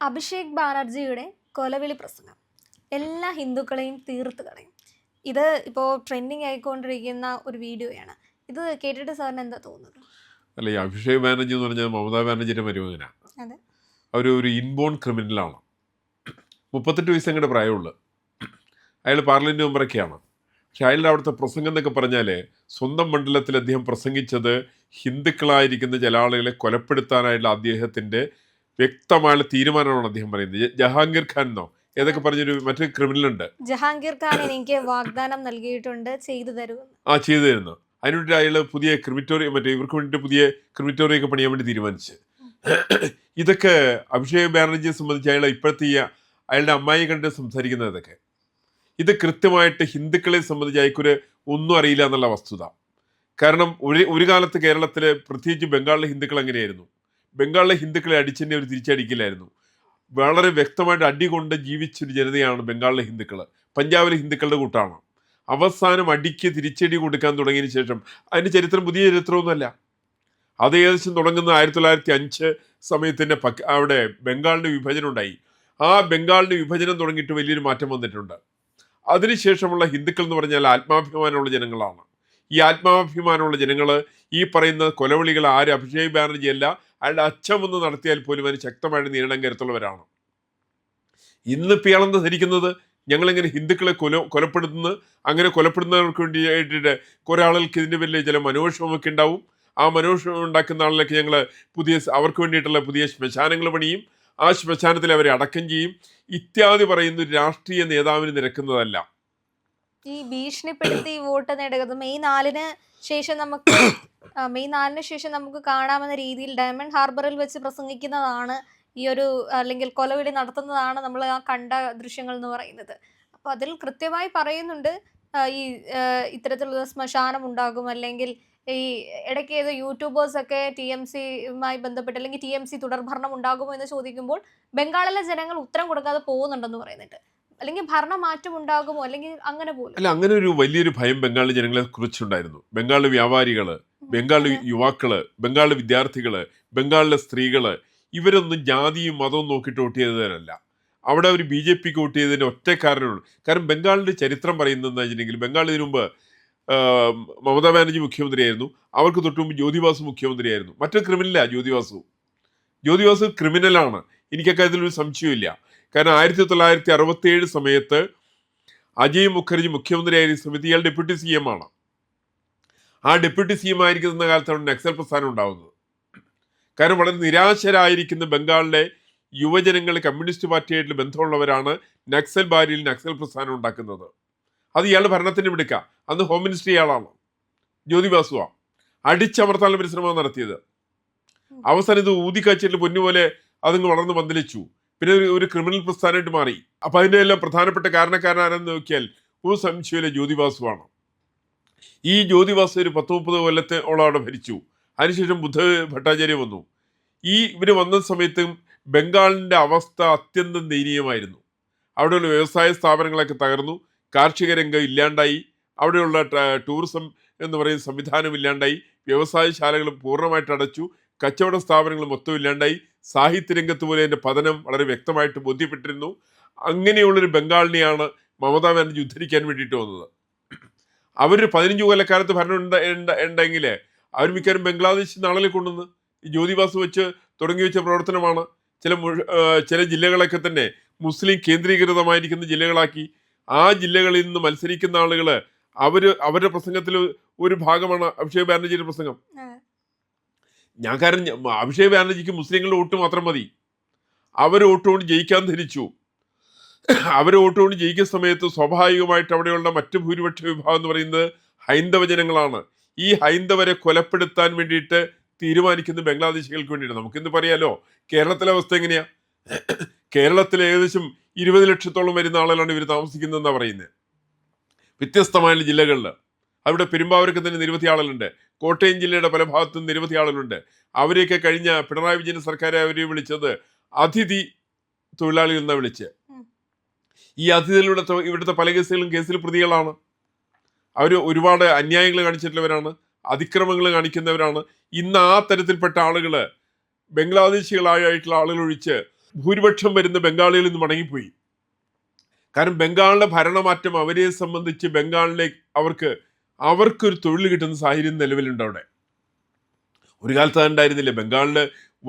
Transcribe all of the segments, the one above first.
അഭിഷേക് ബാനർജിയുടെ കൊലവിളി പ്രസംഗം എല്ലാ ഹിന്ദുക്കളെയും തീർത്ത് കളയും. ഇത് ഇപ്പോൾ ട്രെൻഡിങ് ആയിക്കൊണ്ടിരിക്കുന്ന ഒരു വീഡിയോയാണ്. ഇത് കേട്ടിട്ട് സാറിന് എന്താ തോന്നുന്നത്? അല്ല, ഈ അഭിഷേക് ബാനർജി എന്ന് പറഞ്ഞാൽ മമതാ ബാനർജിയുടെ മരുമകനാണ്. അതെ. ഒരു ഇൻബോൺ ക്രിമിനലാണ്. 38 വയസ്സങ്ങടെ പ്രായമുള്ളു. അയാൾ പാർലമെൻറ്റ് മെമ്പറൊക്കെയാണ്. പക്ഷെ അയാളുടെ അവിടുത്തെ പ്രസംഗം എന്നൊക്കെ പറഞ്ഞാൽ സ്വന്തം മണ്ഡലത്തിൽ അദ്ദേഹം പ്രസംഗിച്ചത് ഹിന്ദുക്കളായിരിക്കുന്ന ചില ആളുകളെ കൊലപ്പെടുത്താനായിട്ടുള്ള അദ്ദേഹത്തിൻ്റെ വ്യക്തമായ തീരുമാനമാണ് അദ്ദേഹം പറയുന്നത്. ജഹാംഗീർ ഖാൻ എന്നോ ഏതൊക്കെ പറഞ്ഞൊരു മറ്റൊരു ക്രിമിനലുണ്ട്. ജഹാംഗീർ ഖാൻ എനിക്ക് വാഗ്ദാനം നൽകിയിട്ടുണ്ട്, ചെയ്തു തരുമെന്ന്. ചെയ്തു തരുന്നു. അതിനുവേണ്ടി അയാൾ പുതിയ ക്രിമിറ്റോറിയം ഇവർക്ക് വേണ്ടിയിട്ട് പുതിയ ക്രിമിറ്റോറിയം ഒക്കെ പണിയാൻ വേണ്ടി തീരുമാനിച്ച്. ഇതൊക്കെ അഭിഷേക് ബാനർജിയെ സംബന്ധിച്ച് ഇപ്പോഴത്തെ അയാളുടെ അമ്മായി കണ്ട് സംസാരിക്കുന്നത് ഇതൊക്കെ ഇത് കൃത്യമായിട്ട് ഹിന്ദുക്കളെ സംബന്ധിച്ച് അയക്കൊരു ഒന്നും അറിയില്ല എന്നുള്ള വസ്തുത. കാരണം ഒരു കാലത്ത് കേരളത്തിൽ പ്രത്യേകിച്ച് ബംഗാളിലെ ഹിന്ദുക്കൾ എങ്ങനെയായിരുന്നു? ബംഗാളിലെ ഹിന്ദുക്കളെ അടിച്ചെന്നെ ഒരു തിരിച്ചടിക്കില്ലായിരുന്നു. വളരെ വ്യക്തമായിട്ട് അടികൊണ്ട് ജീവിച്ചൊരു ജനതയാണ് ബംഗാളിലെ ഹിന്ദുക്കൾ. പഞ്ചാബിലെ ഹിന്ദുക്കളുടെ കൂട്ടാണ്. അവസാനം അടിക്ക് തിരിച്ചടി കൊടുക്കാൻ തുടങ്ങിയതിന് ശേഷം അതിൻ്റെ ചരിത്രം പുതിയ ചരിത്രമൊന്നുമല്ല. അത് ഏകദേശം തുടങ്ങുന്ന 1905 സമയത്തിൻ്റെ അവിടെ ബംഗാളിൻ്റെ വിഭജനം ഉണ്ടായി. ആ ബംഗാളിൻ്റെ വിഭജനം തുടങ്ങിയിട്ട് വലിയൊരു മാറ്റം വന്നിട്ടുണ്ട്. അതിനുശേഷമുള്ള ഹിന്ദുക്കൾ എന്ന് പറഞ്ഞാൽ ആത്മാഭിമാനമുള്ള ജനങ്ങളാണ്. ഈ ആത്മാഭിമാനമുള്ള ജനങ്ങൾ ഈ പറയുന്ന കൊലവിളികൾ ആര് അഭിഷേക് ബാനർജി അല്ല, അയാളുടെ അച്ഛൻ ഒന്ന് നടത്തിയാൽ പോലും അതിന് ശക്തമായിട്ട് നേരിടാൻ കരുത്തുള്ളവരാണ്. ഇന്നിപ്പോൾ ഇയാളെന്താ ധരിക്കുന്നത്? ഞങ്ങളിങ്ങനെ ഹിന്ദുക്കളെ കൊലപ്പെടുത്തുന്നത്, അങ്ങനെ കൊലപ്പെടുന്നവർക്ക് വേണ്ടിയിട്ട് കുറേ ആളുകൾക്ക് ഇതിൻ്റെ പേരിൽ ചില മനോവിഷമൊക്കെ ഉണ്ടാവും. ആ മനോവിഷമം ഉണ്ടാക്കുന്ന ആളിലേക്ക് ഞങ്ങൾ അവർക്ക് വേണ്ടിയിട്ടുള്ള പുതിയ ശ്മശാനങ്ങൾ പണിയും, ആ ശ്മശാനത്തിൽ അവരെ അടക്കം ചെയ്യും ഇത്യാദി പറയുന്ന ഒരു രാഷ്ട്രീയ നേതാവിന് നിരക്കുന്നതല്ല. ഈ ഭീഷണിപ്പെടുത്തി വോട്ട് നേടുന്നത് മെയ് 4-ന് ശേഷം നമുക്ക് കാണാമെന്ന രീതിയിൽ ഡയമണ്ട് ഹാർബറിൽ വെച്ച് പ്രസംഗിക്കുന്നതാണ് ഈ ഒരു, അല്ലെങ്കിൽ കൊലവിളി നടത്തുന്നതാണ് നമ്മൾ ആ കണ്ട ദൃശ്യങ്ങൾ എന്ന് പറയുന്നത്. അപ്പോൾ അതിൽ കൃത്യമായി പറയുന്നുണ്ട് ഈ ഇത്തരത്തിലുള്ള ശ്മശാനം ഉണ്ടാകും, അല്ലെങ്കിൽ ഈ ഇടയ്ക്ക് ഏത് യൂട്യൂബേഴ്സൊക്കെ TMCയുമായി ബന്ധപ്പെട്ട് അല്ലെങ്കിൽ TMC തുടർഭരണം ഉണ്ടാകുമോ എന്ന് ചോദിക്കുമ്പോൾ ബംഗാളിലെ ജനങ്ങൾ ഉത്തരം കൊടുക്കാതെ പോകുന്നുണ്ടെന്ന് പറയുന്നുണ്ട്. അല്ലെങ്കിൽ ഭരണമാറ്റം ഉണ്ടാകുമോ, അല്ലെങ്കിൽ അങ്ങനെ പോലും അല്ല, അങ്ങനെ ഒരു വലിയൊരു ഭയം ബംഗാളിലെ ജനങ്ങളെ കുറിച്ചുണ്ടായിരുന്നു. ബംഗാളിലെ വ്യാപാരികള്, ബംഗാളിലെ യുവാക്കള്, ബംഗാളിലെ വിദ്യാർത്ഥികള്, ബംഗാളിലെ സ്ത്രീകള്, ഇവരൊന്നും ജാതിയും മതവും നോക്കിയിട്ട് വോട്ട് ചെയ്തവരല്ല. അവിടെ അവർ BJPക്ക് വോട്ട് ചെയ്തതിന് ഒറ്റ കാരണമുള്ളൂ. കാരണം ബംഗാളിന്റെ ചരിത്രം പറയുന്നതെന്ന് വെച്ചിട്ടുണ്ടെങ്കിൽ ബംഗാൾ ഇതിനു മുമ്പ് മമതാ ബാനർജി മുഖ്യമന്ത്രിയായിരുന്നു. അവർക്ക് തൊട്ട് മുമ്പ് ജ്യോതിബാസു മുഖ്യമന്ത്രിയായിരുന്നു. മറ്റൊരു ക്രിമിനലാണ് ജ്യോതിബാസു ക്രിമിനലാണ്. എനിക്കക്കാര്യത്തിലൊരു സംശയമില്ല. കാരണം 1967 സമയത്ത് അജയ് മുഖർജി മുഖ്യമന്ത്രിയായിരുന്ന സമയത്ത് ഇയാൾ ഡെപ്യൂട്ടി CM ആണ്. ആ ഡെപ്യൂട്ടി CM ആയിരിക്കുന്ന കാലത്താണ് നക്സൽ പ്രസ്ഥാനം ഉണ്ടാകുന്നത്. കാരണം വളരെ നിരാശരായിരിക്കുന്ന ബംഗാളിലെ യുവജനങ്ങൾ കമ്മ്യൂണിസ്റ്റ് പാർട്ടിയായിട്ട് ബന്ധമുള്ളവരാണ് നക്സൽ ബാരിയിൽ നക്സൽ പ്രസ്ഥാനം ഉണ്ടാക്കുന്നത്. അത് ഇയാളുടെ ഭരണത്തിന് എടുക്കുക. അന്ന് ഹോം മിനിസ്റ്റർ ഇയാളാണ്, ജ്യോതിബാസുവാ. അടിച്ചമർത്താനുള്ള പരിശ്രമം നടത്തിയത്. അവസാനം ഇത് ഊതിക്കാച്ചിട്ട് പൊന്നുപോലെ അതങ്ങ് വളർന്ന് പന്തലിച്ചു. പിന്നെ ഒരു ക്രിമിനൽ പ്രസ്ഥാനമായിട്ട് മാറി. അപ്പം അതിൻ്റെ എല്ലാം പ്രധാനപ്പെട്ട കാരണക്കാരനാരെന്ന് നോക്കിയാൽ ഒരു സംശയമില്ല, ജ്യോതിബാസുവാണ്. ഈ ജ്യോതിബാസു ഒരു 10-30 കൊല്ലത്തോളം അവിടെ ഭരിച്ചു. അതിനുശേഷം ബുദ്ധ ഭട്ടാചാര്യ വന്നു. ഇവർ വന്ന സമയത്തും ബംഗാളിൻ്റെ അവസ്ഥ അത്യന്തം ദയനീയമായിരുന്നു. അവിടെയുള്ള വ്യവസായ സ്ഥാപനങ്ങളൊക്കെ തകർന്നു, കാർഷിക രംഗം ഇല്ലാണ്ടായി, അവിടെയുള്ള ടൂറിസം എന്ന് പറയുന്ന സംവിധാനം ഇല്ലാണ്ടായി, വ്യവസായശാലകൾ പൂർണ്ണമായിട്ട് അടച്ചു, കച്ചവട സ്ഥാപനങ്ങൾ മൊത്തം ഇല്ലാണ്ടായി, സാഹിത്യരംഗത്ത് പോലെ അതിൻ്റെ പതനം വളരെ വ്യക്തമായിട്ട് ബോധ്യപ്പെട്ടിരുന്നു. അങ്ങനെയുള്ളൊരു ബംഗാളിനെയാണ് മമതാ ബാനർജി ഉദ്ധരിക്കാൻ വേണ്ടിയിട്ട് വന്നത്. അവരൊരു 15 കൊല്ലക്കാലത്ത് ഭരണം ഉണ്ടെങ്കിൽ അവർ മിക്കവാറും ബംഗ്ലാദേശിൽ നിന്ന് ആളുകളെ കൊണ്ടുവന്ന് ഈ ജ്യോതിബാസു വെച്ച് തുടങ്ങി വെച്ച പ്രവർത്തനമാണ്. ചില ജില്ലകളൊക്കെ തന്നെ മുസ്ലിം കേന്ദ്രീകൃതമായിരിക്കുന്ന ജില്ലകളാക്കി. ആ ജില്ലകളിൽ നിന്ന് മത്സരിക്കുന്ന ആളുകൾ അവരുടെ പ്രസംഗത്തിൽ ഒരു ഭാഗമാണ് അഭിഷേക് ബാനർജിയുടെ പ്രസംഗം. കാരണം അഭിഷേക് ബാനർജിക്ക് മുസ്ലിങ്ങളുടെ വോട്ട് മാത്രം മതി. അവർ വോട്ടുകൊണ്ട് ജയിക്കാൻ ധരിച്ചു. അവർ വോട്ടുകൊണ്ട് ജയിക്കുന്ന സമയത്ത് സ്വാഭാവികമായിട്ട് അവിടെയുള്ള മറ്റു ഭൂരിപക്ഷ വിഭാഗം എന്ന് പറയുന്നത് ഹൈന്ദവ ജനങ്ങളാണ്. ഈ ഹൈന്ദവരെ കൊലപ്പെടുത്താൻ വേണ്ടിയിട്ട് തീരുമാനിക്കുന്ന ബംഗ്ലാദേശികൾക്ക് വേണ്ടിയിട്ട്. നമുക്കിന്ന് പറയാലോ കേരളത്തിലെ അവസ്ഥ എങ്ങനെയാ? കേരളത്തിൽ ഏകദേശം 20 ലക്ഷത്തോളം വരുന്ന ആളുകളാണ് ഇവർ താമസിക്കുന്നതെന്നാണ് പറയുന്നത്. വ്യത്യസ്തമായ ജില്ലകളിൽ. അവിടെ പെരുമ്പാവൂരൊക്കെ തന്നെ നിരവധി ആളുകളുണ്ട്. കോട്ടയം ജില്ലയുടെ പല ഭാഗത്തും നിരവധി ആളുകളുണ്ട്. അവരെയൊക്കെ കഴിഞ്ഞ പിണറായി വിജയൻ സർക്കാരെ അവരെ വിളിച്ചത് അതിഥി തൊഴിലാളികൾ എന്നാണ് വിളിച്ച്. ഈ അതിഥികളുടെ ഇവിടുത്തെ പല കേസിൽ പ്രതികളാണ്. അവർ ഒരുപാട് അന്യായങ്ങൾ കാണിച്ചിട്ടുള്ളവരാണ്, അതിക്രമങ്ങൾ കാണിക്കുന്നവരാണ്. ഇന്ന് ആ തരത്തിൽപ്പെട്ട ആളുകൾ ബംഗ്ലാദേശികളായിട്ടുള്ള ആളുകൾ ഒഴിച്ച് ഭൂരിപക്ഷം വരുന്ന ബംഗാളികളിൽ നിന്ന് മടങ്ങിപ്പോയി. കാരണം ബംഗാളിലെ ഭരണമാറ്റം അവരെ സംബന്ധിച്ച് അവർക്കൊരു തൊഴിൽ കിട്ടുന്ന സാഹചര്യം നിലവിലുണ്ട് അവിടെ. ഒരു കാലത്ത് അതുണ്ടായിരുന്നില്ല. ബംഗാളിൽ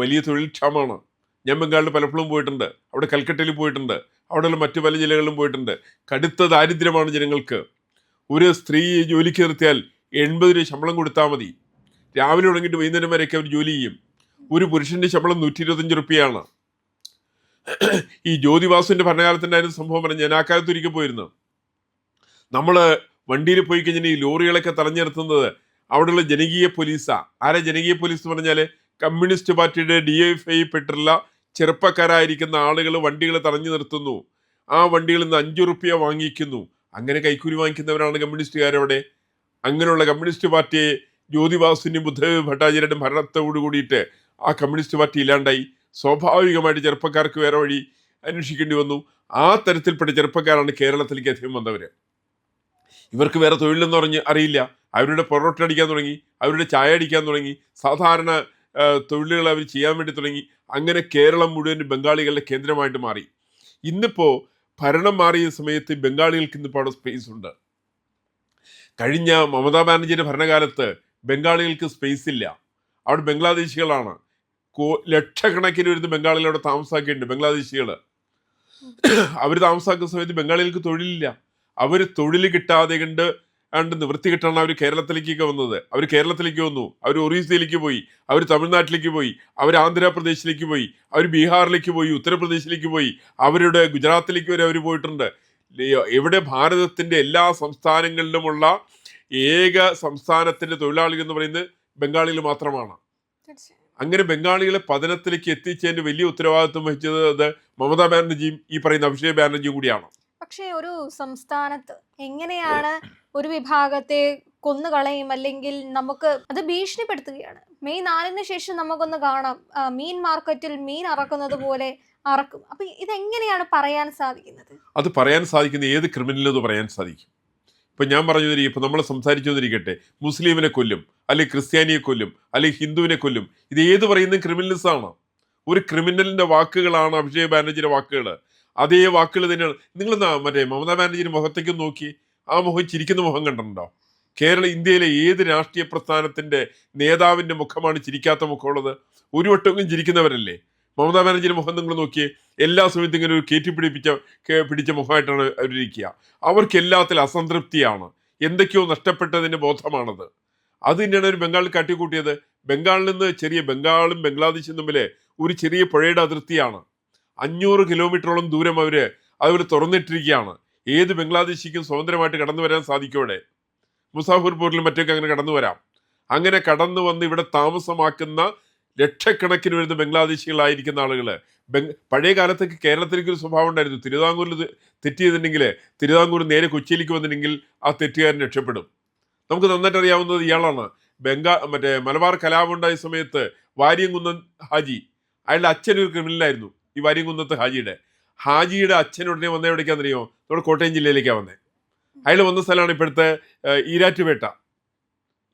വലിയ തൊഴിൽ ക്ഷാമമാണ്. ഞാൻ ബംഗാളിൽ പലപ്പോഴും പോയിട്ടുണ്ട്. അവിടെ കൽക്കട്ടയിൽ പോയിട്ടുണ്ട്. അവിടെയുള്ള മറ്റു പല ജില്ലകളിലും പോയിട്ടുണ്ട്. കടുത്ത ദാരിദ്ര്യമാണ് ജനങ്ങൾക്ക്. ഒരു സ്ത്രീ ജോലിക്ക് നിർത്തിയാൽ 80 രൂപ ശമ്പളം കൊടുത്താൽ മതി. രാവിലെ തുടങ്ങിയിട്ട് വൈകുന്നേരം വരെയൊക്കെ അവർ ജോലി ചെയ്യും. ഒരു പുരുഷന്റെ ശമ്പളം 125 റുപ്യയാണ്. ഈ ജ്യോതിബാസുവിന്റെ ഭരണകാലത്തുണ്ടായിരുന്ന സംഭവം പറഞ്ഞ് ഞാൻ ആ കാലത്ത് ഒരിക്കൽ പോയിരുന്നു. നമ്മൾ വണ്ടിയിൽ പോയി കഴിഞ്ഞാൽ ഈ ലോറികളൊക്കെ തടഞ്ഞു നിർത്തുന്നത് അവിടെയുള്ള ജനകീയ പോലീസാ. ആരാ ജനകീയ പോലീസ് എന്ന് പറഞ്ഞാൽ കമ്മ്യൂണിസ്റ്റ് പാർട്ടിയുടെ DFI പെട്ടുള്ള ചെറുപ്പക്കാരായിരിക്കുന്ന ആളുകൾ വണ്ടികൾ തടഞ്ഞു നിർത്തുന്നു. ആ വണ്ടികളിൽ നിന്ന് 5 റുപ്യ വാങ്ങിക്കുന്നു. അങ്ങനെ കൈക്കൂലി വാങ്ങിക്കുന്നവരാണ് കമ്മ്യൂണിസ്റ്റുകാരവിടെ. അങ്ങനെയുള്ള കമ്മ്യൂണിസ്റ്റ് പാർട്ടിയെ ജ്യോതിബാസുവിന്റെയും ബുദ്ധദേവ് ഭട്ടാചാര്യയുടെ ഭരണത്തോടു കൂടിയിട്ട് ആ കമ്മ്യൂണിസ്റ്റ് പാർട്ടി ഇല്ലാണ്ടായി. സ്വാഭാവികമായിട്ട് ചെറുപ്പക്കാർക്ക് വേറെ വഴി അന്വേഷിക്കേണ്ടി വന്നു. ആ തരത്തിൽപ്പെട്ട ചെറുപ്പക്കാരാണ് കേരളത്തിലേക്ക് അധികം വന്നവര്. ഇവർക്ക് വേറെ തൊഴിലെന്ന് പറഞ്ഞ് അറിയില്ല. അവരുടെ പൊറോട്ട അടിക്കാൻ തുടങ്ങി, അവരുടെ ചായ അടിക്കാൻ തുടങ്ങി, സാധാരണ തൊഴിലുകൾ അവർ ചെയ്യാൻ വേണ്ടി തുടങ്ങി. അങ്ങനെ കേരളം മുഴുവൻ ബംഗാളികളുടെ കേന്ദ്രമായിട്ട് മാറി. ഇന്നിപ്പോൾ ഭരണം മാറിയ സമയത്ത് ബംഗാളികൾക്ക് ഇന്നിപ്പോൾ അവിടെ സ്പേസ് ഉണ്ട്. കഴിഞ്ഞ മമതാ ബാനർജിയുടെ ഭരണകാലത്ത് ബംഗാളികൾക്ക് സ്പേസ് ഇല്ല. അവിടെ ബംഗ്ലാദേശികളാണ്. ലക്ഷക്കണക്കിന് വരുന്ന ബംഗാളികൾ അവിടെ താമസാക്കിയിട്ടുണ്ട്. ബംഗ്ലാദേശികൾ അവർ താമസാക്കുന്ന സമയത്ത് ബംഗാളികൾക്ക് തൊഴിലില്ല. അവർ തൊഴിൽ കിട്ടാതെ കണ്ട് നിവൃത്തി കിട്ടാണ് അവർ കേരളത്തിലേക്കൊക്കെ വന്നത്. അവർ കേരളത്തിലേക്ക് വന്നു, അവർ ഒറീസയിലേക്ക് പോയി, അവർ തമിഴ്നാട്ടിലേക്ക് പോയി, അവർ ആന്ധ്രാപ്രദേശിലേക്ക് പോയി, അവർ ബീഹാറിലേക്ക് പോയി, ഉത്തർപ്രദേശിലേക്ക് പോയി, അവരുടെ ഗുജറാത്തിലേക്ക് വരെ അവർ പോയിട്ടുണ്ട്. എവിടെ ഭാരതത്തിന്റെ എല്ലാ സംസ്ഥാനങ്ങളിലുമുള്ള ഏക സംസ്ഥാനത്തിന്റെ തൊഴിലാളികൾ എന്ന് പറയുന്നത് ബംഗാളികൾ മാത്രമാണ്. അങ്ങനെ ബംഗാളികളെ പതനത്തിലേക്ക് എത്തിച്ചതിന്റെ വലിയ ഉത്തരവാദിത്വം വഹിച്ചത് മമതാ ബാനർജിയും ഈ പറയുന്ന അഭിഷേക് ബാനർജിയും കൂടിയാണ്. പക്ഷേ ഒരു സംസ്ഥാനത്ത് എങ്ങനെയാണ് ഒരു വിഭാഗത്തെ കൊന്നുകളയും, അല്ലെങ്കിൽ നമുക്ക് അത് ഭീഷണിപ്പെടുത്തുകയാണ്. മെയ് 4-ന് ശേഷം നമുക്കൊന്ന് കാണാം, മീൻ മാർക്കറ്റിൽ മീൻ അറക്കുന്നത് പോലെ അറക്കും. അപ്പൊ ഇതെങ്ങനെയാണ് പറയാൻ സാധിക്കുന്നത്? അത് പറയാൻ സാധിക്കുന്ന ഏത് ക്രിമിനലും അത് പറയാൻ സാധിക്കും. ഇപ്പൊ ഞാൻ പറഞ്ഞു, ഇപ്പൊ നമ്മൾ സംസാരിച്ചു വന്നിരിക്കട്ടെ, മുസ്ലിമിനെ കൊല്ലും, അല്ലെങ്കിൽ ക്രിസ്ത്യാനിയെ കൊല്ലും, അല്ലെങ്കിൽ ഹിന്ദുവിനെ കൊല്ലും, ഇത് ഏത് പറയുന്ന ക്രിമിനൽസ് ആണ്. ഒരു ക്രിമിനലിന്റെ വാക്കുകളാണ് അഭിഷേക് ബാനർജിയുടെ വാക്കുകൾ. അതേ വാക്കുകൾ തന്നെയാണ്. നിങ്ങൾ മറ്റേ മമതാ ബാനർജിയുടെ മുഖത്തേക്ക് നോക്കി, ആ മുഖം ചിരിക്കുന്ന മുഖം കണ്ടിട്ടുണ്ടോ? ഇന്ത്യയിലെ ഏത് രാഷ്ട്രീയ പ്രസ്ഥാനത്തിന്റെ നേതാവിന്റെ മുഖമാണ് ചിരിക്കാത്ത മുഖമുള്ളത്? ഒരു വട്ടവും ചിരിക്കുന്നവരല്ലേ? മമതാ ബാനർജിയുടെ മുഖം നിങ്ങൾ നോക്കിയേ, എല്ലാ സമയത്തും ഇങ്ങനെ ഒരു പിടിച്ച മുഖമായിട്ടാണ് അവരിയ്ക്കുക. അവർക്ക് എല്ലാത്തിലും അസംതൃപ്തിയാണ്, എന്തൊക്കെയോ നഷ്ടപ്പെട്ടതിന്റെ ബോധമാണത്. അത് തന്നെയാണ് ഒരു ബംഗാളിൽ കാട്ടിക്കൂട്ടിയത്. ബംഗാളിൽ നിന്ന് ബംഗാളും ബംഗ്ലാദേശും തമ്മിൽ ഒരു ചെറിയ പുഴയുടെ അതിർത്തിയാണ്. 500 കിലോമീറ്ററോളം ദൂരം അവർ തുറന്നിട്ടിരിക്കുകയാണ്. ഏത് ബംഗ്ലാദേശിക്കും സ്വതന്ത്രമായിട്ട് കടന്നു വരാൻ സാധിക്കോടെ. മുസാഫിർപൂരിലും മറ്റൊക്കെ അങ്ങനെ കടന്നു വരാം. അങ്ങനെ കടന്നു വന്ന് ഇവിടെ താമസമാക്കുന്ന ലക്ഷക്കണക്കിന് വരുന്ന ബംഗ്ലാദേശികളായിരിക്കുന്ന ആളുകൾ. പഴയ കാലത്തൊക്കെ കേരളത്തിലേക്ക് ഒരു സ്വഭാവം ഉണ്ടായിരുന്നു. തിരുവിതാംകൂറിൽ തെറ്റ് ചെയ്തിട്ടുണ്ടെങ്കിൽ തിരുവിതാംകൂർ നേരെ കൊച്ചിയിലേക്ക് വന്നിട്ടുണ്ടെങ്കിൽ ആ തെറ്റുകാരൻ രക്ഷപ്പെടും. നമുക്ക് നന്നായിട്ട് അറിയാവുന്നത് ഇയാളാണ്. മലബാർ കലാപം ഉണ്ടായ സമയത്ത് വാര്യംകുന്നം ഹാജി, അയാളുടെ അച്ഛൻ ഒരു ക്രിമിനലായിരുന്നു. ഈ വാര്യംകുന്നത്ത് ഹാജിയുടെ അച്ഛൻ ഉടനെ വന്ന എവിടേക്കാണെന്നറിയോ? നമ്മുടെ കോട്ടയം ജില്ലയിലേക്കാണ് വന്നത്. അയാൾ വന്ന സ്ഥലമാണ് ഇപ്പോഴത്തെ ഈരാറ്റുപേട്ട.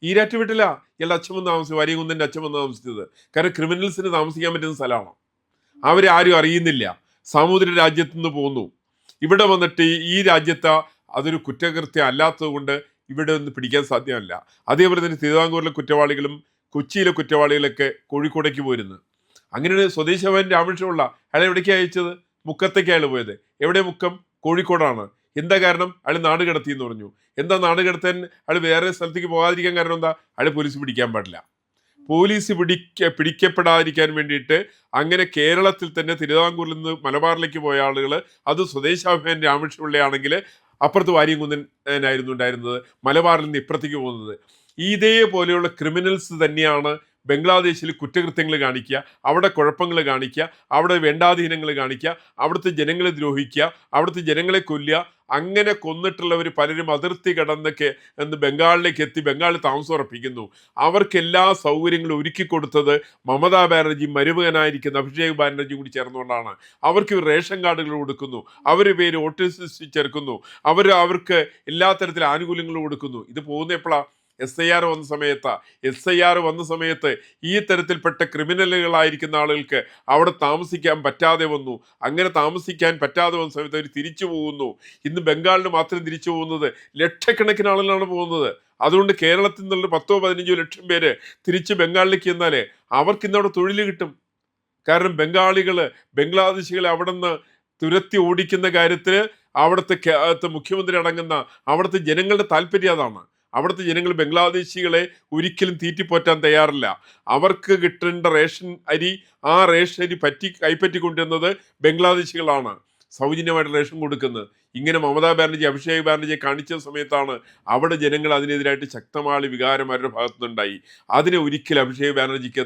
ഈരാറ്റുപേട്ടില്ല ഇയാളുടെ അച്ഛൻ വന്ന് താമസിച്ചത്, വാര്യംകുന്നന്റെ അച്ഛൻ വന്ന് താമസിച്ചത്. കാരണം ക്രിമിനൽസിന് താമസിക്കാൻ പറ്റുന്ന സ്ഥലമാണ്. അവരെ ആരും അറിയുന്നില്ല. സാമൂതിര രാജ്യത്തു നിന്ന് പോന്നു. ഇവിടെ വന്നിട്ട് ഈ രാജ്യത്ത് അതൊരു കുറ്റകൃത്യം അല്ലാത്തത് കൊണ്ട് ഇവിടെ ഒന്ന് പിടിക്കാൻ സാധ്യമല്ല. അതേപോലെ തന്നെ തിരുവിതാംകൂറിലെ കുറ്റവാളികളും കൊച്ചിയിലെ കുറ്റവാളികളൊക്കെ കോഴിക്കോടേക്ക് പോയിരുന്നു. അങ്ങനെയാണ് സ്വദേശഭവൻ രാമകൃഷ്ണപിള്ള അയാൾ എവിടേക്ക് അയച്ചത്? മുക്കത്തേക്ക് അയാൾ പോയത്. എവിടെ മുക്കം? കോഴിക്കോടാണ്. എന്താ കാരണം? അയാൾ നാട് കടത്തി എന്ന് പറഞ്ഞു. എന്താ നാട് കടത്താൻ അയാൾ വേറെ സ്ഥലത്തേക്ക് പോകാതിരിക്കാൻ കാരണം എന്താ? അയാൾ പോലീസ് പിടിക്കാൻ പാടില്ല. പോലീസ് പിടിക്കപ്പെടാതിരിക്കാൻ വേണ്ടിയിട്ട് അങ്ങനെ കേരളത്തിൽ തന്നെ തിരുവിതാംകൂറിൽ നിന്ന് മലബാറിലേക്ക് പോയ ആളുകൾ, അത് സ്വദേശാഭിമാൻ രാമകൃഷ്ണപിള്ളയാണെങ്കിൽ അപ്പുറത്ത് വാര്യംകുന്നനായിരുന്നു ഉണ്ടായിരുന്നത്, മലബാറിൽ നിന്ന് ഇപ്പുറത്തേക്ക് പോകുന്നത്. ഇതേപോലെയുള്ള ക്രിമിനൽസ് തന്നെയാണ് ബംഗ്ലാദേശിൽ കുറ്റകൃത്യങ്ങൾ കാണിക്കുക, അവിടെ കുഴപ്പങ്ങൾ കാണിക്കുക, അവിടെ വേണ്ടാധീനങ്ങൾ കാണിക്കുക, അവിടുത്തെ ജനങ്ങളെ ദ്രോഹിക്കുക, അവിടുത്തെ ജനങ്ങളെ കൊല്ലുക. അങ്ങനെ കൊന്നിട്ടുള്ളവർ പലരും അതിർത്തി കടന്നൊക്കെ ബംഗാളിലേക്ക് എത്തി ബംഗാളിൽ താമസം ഉറപ്പിക്കുന്നു. അവർക്ക് എല്ലാ സൗകര്യങ്ങളും ഒരുക്കി കൊടുത്തത് മമതാ ബാനർജി മരുമകനായിരിക്കുന്ന അഭിഷേക് ബാനർജി കൂടി ചേർന്നുകൊണ്ടാണ്. അവർക്ക് റേഷൻ കാർഡുകൾ കൊടുക്കുന്നു, അവരുടെ പേര് വോട്ടേഴ്സ് ലിസ്റ്റിൽ ചേർക്കുന്നു, അവർക്ക് എല്ലാ തരത്തിലും ആനുകൂല്യങ്ങളും കൊടുക്കുന്നു. ഇത് പോകുന്ന എപ്പോഴാണ്? SIR വന്ന സമയത്ത് ഈ തരത്തിൽപ്പെട്ട ക്രിമിനലുകളായിരിക്കുന്ന ആളുകൾക്ക് അവിടെ താമസിക്കാൻ പറ്റാതെ വന്നു. അങ്ങനെ താമസിക്കാൻ പറ്റാതെ വന്ന സമയത്ത് അവർ തിരിച്ചു പോകുന്നു. ഇന്ന് ബംഗാളിൽ മാത്രം തിരിച്ചു പോകുന്നത് ലക്ഷക്കണക്കിന് ആളുകളാണ് പോകുന്നത്. അതുകൊണ്ട് കേരളത്തിൽ നിന്നുള്ള 10-15 ലക്ഷം പേര് തിരിച്ച് ബംഗാളിലേക്ക് ചെന്നാൽ അവർക്ക് ഇന്നവിടെ തൊഴിൽ കിട്ടും. കാരണം ബംഗ്ലാദേശികളെ അവിടെ നിന്ന് തുരത്തി ഓടിക്കുന്ന കാര്യത്തിൽ അവിടുത്തെ മുഖ്യമന്ത്രി അടങ്ങുന്ന അവിടുത്തെ ജനങ്ങളുടെ താല്പര്യം അതാണ്. അവിടുത്തെ ജനങ്ങൾ ബംഗ്ലാദേശികളെ ഒരിക്കലും തീറ്റിപ്പോറ്റാൻ തയ്യാറില്ല. അവർക്ക് കിട്ടേണ്ട റേഷൻ അരി, ആ റേഷൻ അരി കൈപ്പറ്റിക്കൊണ്ടിരുന്നത് ബംഗ്ലാദേശികളാണ് സൗജന്യമായിട്ട് റേഷൻ കൊടുക്കുന്നത്. ഇങ്ങനെ മമതാ ബാനർജി, അഭിഷേക് ബാനർജിയെ കാണിച്ച സമയത്താണ് അവിടെ ജനങ്ങൾ അതിനെതിരായിട്ട് ശക്തമായ വികാരം അവരുടെ ഭാഗത്തുനിന്നുണ്ടായി. അതിനെ ഒരിക്കലും അഭിഷേക് ബാനർജിക്ക്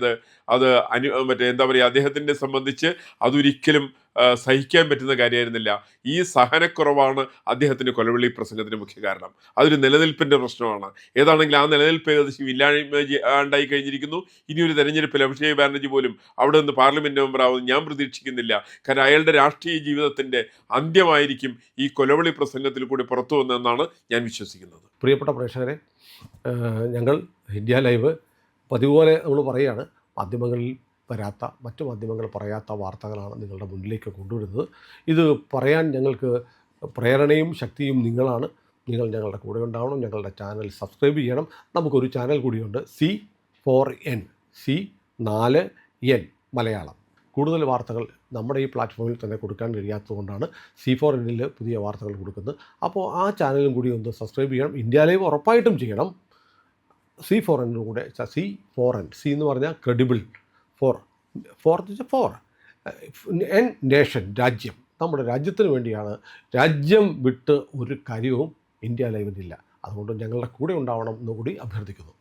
എന്താ പറയുക, അദ്ദേഹത്തിനെ സംബന്ധിച്ച് അതൊരിക്കലും സഹിക്കാൻ പറ്റുന്ന കാര്യമായിരുന്നില്ല. ഈ സഹനക്കുറവാണ് അദ്ദേഹത്തിൻ്റെ കൊലവിളി പ്രസംഗത്തിന് മുഖ്യ കാരണം. അതൊരു നിലനിൽപ്പിൻ്റെ പ്രശ്നമാണ്. ഏതാണെങ്കിലും ആ നിലനിൽപ്പ് ഏകദേശം ഇല്ലാണ്ടായി കഴിഞ്ഞിരിക്കുന്നു. ഇനിയൊരു തെരഞ്ഞെടുപ്പിൽ അഭിഷേക് ബാനർജി പോലും അവിടെ നിന്ന് പാർലമെന്റ് മെമ്പർ ആവുമെന്ന് ഞാൻ പ്രതീക്ഷിക്കുന്നില്ല. കാരണം അയാളുടെ രാഷ്ട്രീയ ജീവിതത്തിൻ്റെ അന്ത്യമായിരിക്കും ഈ കൊലവിളി പ്രസംഗത്തിൽ കൂടി പുറത്തു വന്നതെന്നാണ് ഞാൻ വിശ്വസിക്കുന്നത്. പ്രിയപ്പെട്ട പ്രേക്ഷകരെ, ഞങ്ങൾ ഇന്ത്യ ലൈവ് പതിവ് പോലെ നമ്മൾ പറയുകയാണ്, മാധ്യമങ്ങളിൽ വരാത്ത, മറ്റു മാധ്യമങ്ങൾ പറയാത്ത വാർത്തകളാണ് നിങ്ങളുടെ മുന്നിലേക്ക് കൊണ്ടുവരുന്നത്. ഇത് പറയാൻ ഞങ്ങൾക്ക് പ്രേരണയും ശക്തിയും നിങ്ങളാണ്. നിങ്ങൾ ഞങ്ങളുടെ കൂടെ ഉണ്ടാവണം. ഞങ്ങളുടെ ചാനൽ സബ്സ്ക്രൈബ് ചെയ്യണം. നമുക്കൊരു ചാനൽ കൂടിയുണ്ട്, C4N, C4N മലയാളം. കൂടുതൽ വാർത്തകൾ നമ്മുടെ ഈ പ്ലാറ്റ്ഫോമിൽ തന്നെ കൊടുക്കാൻ കഴിയാത്തതുകൊണ്ടാണ് C4Nൽ പുതിയ വാർത്തകൾ കൊടുക്കുന്നത്. അപ്പോൾ ആ ചാനലും കൂടി ഒന്ന് സബ്സ്ക്രൈബ് ചെയ്യണം. ഇന്ത്യ ലൈവ് ഉറപ്പായിട്ടും ചെയ്യണം. C4N കൂടെ, C4N, C എന്ന് പറഞ്ഞാൽ ക്രെഡിബിൾ, ഫോർ എൻ നേഷൻ, രാജ്യം. നമ്മുടെ രാജ്യത്തിന് വേണ്ടിയാണ്. രാജ്യം വിട്ട് ഒരു കാര്യവും ഇന്ത്യ ലൈവിനില്ല. അതുകൊണ്ട് ഞങ്ങളുടെ കൂടെ ഉണ്ടാവണം എന്നുകൂടി അഭ്യർത്ഥിക്കുന്നു.